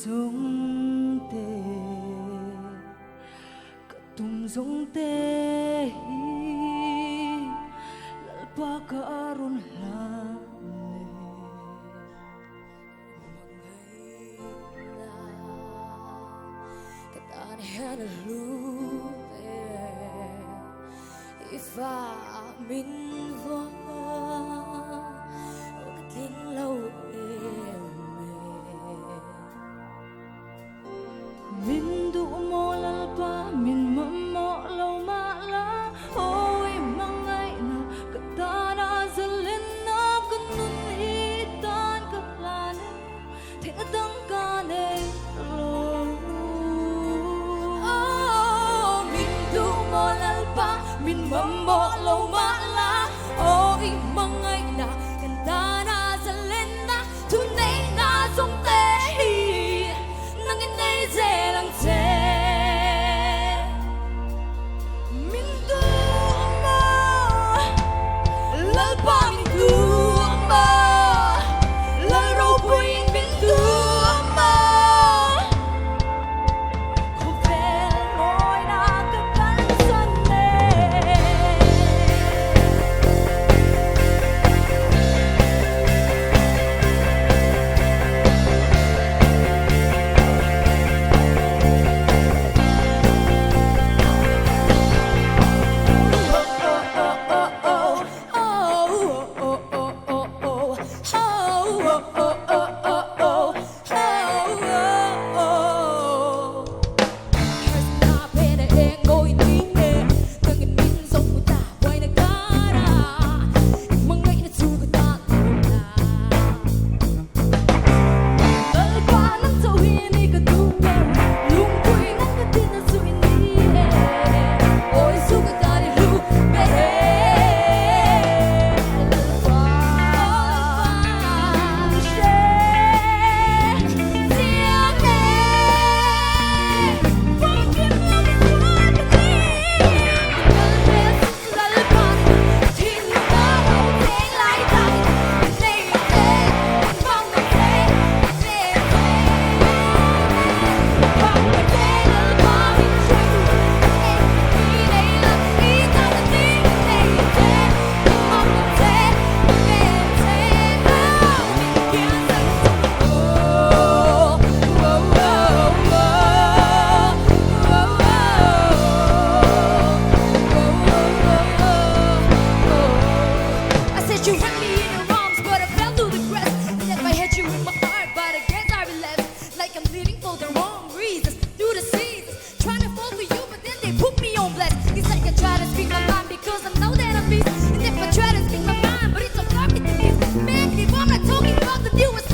giống tê katung giống tê lalpa karon lane katahan lupe ifa minva kating lâu min du mo lalpa min mamo lâu ma la ôi mangai na katana zalin na kunun hitan kalane theng dang kane lo min du mo lalpa min mamo lâu ma la ôi mangai na katana zalin na tunay na song te nang inay zelang te min du mo lalpa min du mo laro puin min du mo ko vel loi na ka kan san ne You wrapped me in your arms, but I fell through the cracks. And if I had you in my heart, but I guess I relapsed. Like I'm living for the wrong reasons, through the seasons, trying to fall for you, but then they put me on blast. It's like I try to speak my mind because I know that I'm beast. And if I try to speak my mind, but it's so far to this. Man, if I'm not talking about the deal, it's